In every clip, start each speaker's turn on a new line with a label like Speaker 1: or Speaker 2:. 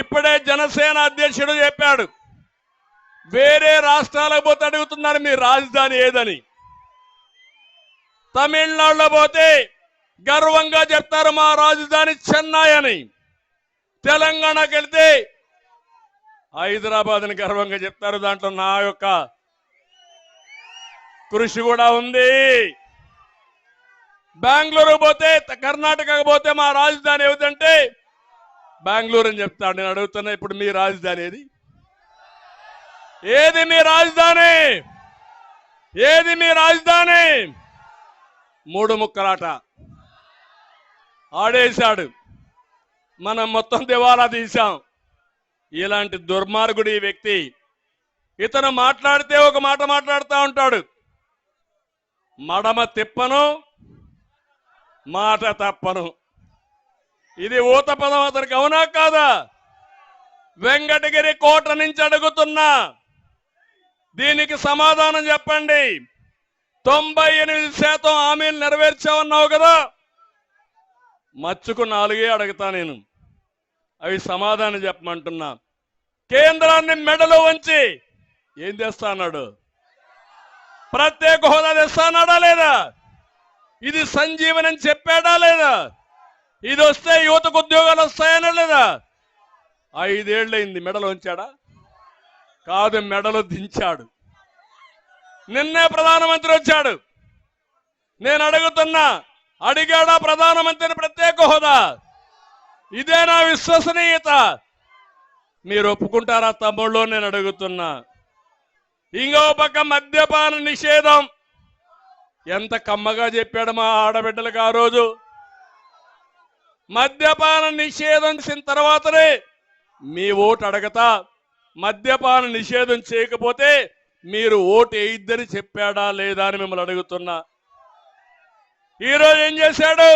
Speaker 1: ఇప్పుడే జనసేన అధ్యక్షుడు చెప్పాడు, వేరే రాష్ట్రాలకు పోతే అడుగుతున్నారు మీ రాజధాని ఏదని. తమిళనాడులో పోతే గర్వంగా చెప్తారు మా రాజధాని చెన్నై అని. తెలంగాణకి వెళ్తే హైదరాబాద్ అని గర్వంగా చెప్తారు. దాంట్లో నా యొక్క కృషి కూడా ఉంది. బెంగళూరు పోతే, కర్ణాటకకు పోతే మా రాజధాని ఏమిటంటే బెంగళూరు అని చెప్తాడు. నేను అడుగుతున్నా, ఇప్పుడు మీ రాజధాని ఏది? ఏది మీ రాజధాని? ఏది మీ రాజధాని? మూడు ముక్కలాట ఆడేశాడు. మనం మొత్తం దివాలా తీశాం. ఇలాంటి దుర్మార్గుడు ఈ వ్యక్తి. ఇతను మాట్లాడితే ఒక మాట మాట్లాడుతూ ఉంటాడు, మడమ తిప్పను మాట తప్పను. ఇది ఊత పదం అతనికి, అవునా కాదా? వెంకటగిరి కోట నుంచి అడుగుతున్నా, దీనికి సమాధానం చెప్పండి. 98% హామీలు నెరవేర్చావన్నావు కదా, మచ్చుకు 4 అడుగుతా నేను. అవి సమాధానం చెప్పమంటున్నా. కేంద్రాన్ని మెడలో ఉంచి ఏం తెస్తా అన్నాడు? ప్రత్యేక హోదా తెస్తా అన్నాడా లేదా? ఇది సంజీవని అని చెప్పాడా లేదా? ఇది వస్తే యువతకు ఉద్యోగాలు వస్తాయనా లేదా? 5 ఏళ్ళైంది. మెడలో ఉంచాడా? కాదు, మెడలో దించాడు. నిన్నే ప్రధానమంత్రి వచ్చాడు. నేను అడుగుతున్నా, అడిగాడా ప్రధానమంత్రిని ప్రత్యేక హోదా? ఇదే నా విశ్వసనీయత. మీరు ఒప్పుకుంటారా తమ్ముళ్ళు? నేను అడుగుతున్నా. ఇంకో పక్క మద్యపాన నిషేధం ఎంత కమ్మగా చెప్పాడు మా ఆడబిడ్డలకు ఆ రోజు. మద్యపాన నిషేధం చేసిన తర్వాతనే మీ ఓటు అడగతా. మద్యపాన నిషేధం చేయకపోతే మీరు ఓటు వేయిద్దని చెప్పాడా లేదా అని మిమ్మల్ని అడుగుతున్నా. ఈరోజు ఏం చేశాడు?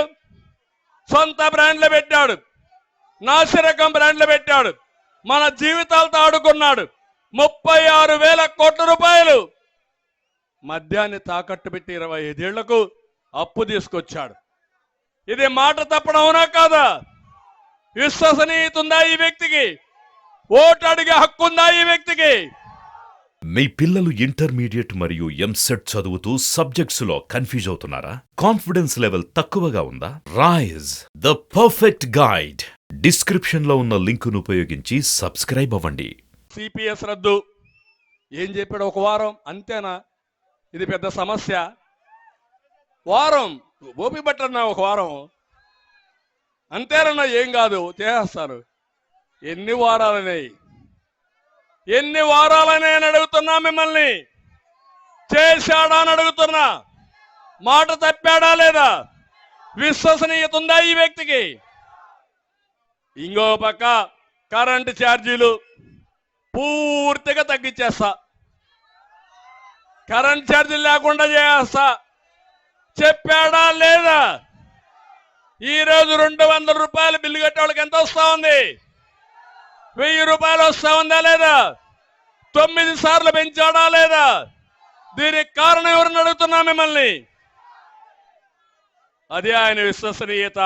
Speaker 1: సొంత బ్రాండ్లు పెట్టాడు, నాసిరకం బ్రాండ్లు పెట్టాడు, మన జీవితాలతో ఆడుకున్నాడు. 36,000 కోట్ల రూపాయలు మద్యాన్ని తాకట్టు పెట్టి 25 ఏళ్లకు అప్పు తీసుకొచ్చాడు. ఇది మాట తప్పడం అవునా కాదా? విశ్వసనీయత ఉందా ఈ వ్యక్తికి? ఓటు అడిగే హక్కు ఉందా ఈ వ్యక్తికి?
Speaker 2: మీ పిల్లలు ఇంటర్మీడియట్ మరియు ఎంసెట్ చదువుతూ సబ్జెక్ట్స్ లో కన్ఫ్యూజ్ అవుతున్నారా? కాన్ఫిడెన్స్ లెవెల్ తక్కువగా ఉందా? Rise the perfect guide. Description లో ఉన్న లింకును ఉపయోగించి సబ్స్క్రైబ్ అవ్వండి.
Speaker 1: సిపిఎస్ రద్దు ఏం చెప్పాడు? ఒక వారం అంతేనా? ఇది పెద్ద సమస్య. వారం ఓపి పట్టన్నా, ఒక వారం అంతేనన్నా, ఏం కాదు చేస్తారు. ఎన్ని వారాలనేవి? ఎన్ని వారాలనే అని అడుగుతున్నా మిమ్మల్ని. చేశాడా అని అడుగుతున్నా. మాట తప్పాడా లేదా? విశ్వసనీయత ఉందా ఈ వ్యక్తికి? ఇంకో పక్క కరెంటు ఛార్జీలు పూర్తిగా తగ్గించేస్తా, కరెంట్ ఛార్జీలు లేకుండా చేస్తా చెప్పాడా లేదా? ఈరోజు 200 రూపాయలు బిల్లు కట్టే వాళ్ళకి ఎంత వస్తా ఉంది? 1000 రూపాయలు వస్తా ఉందా లేదా? 9 సార్లు పెంచాడా లేదా? దీనికి కారణం ఎవరిని అడుగుతున్నా మిమ్మల్ని. అదే ఆయన విశ్వసనీయత.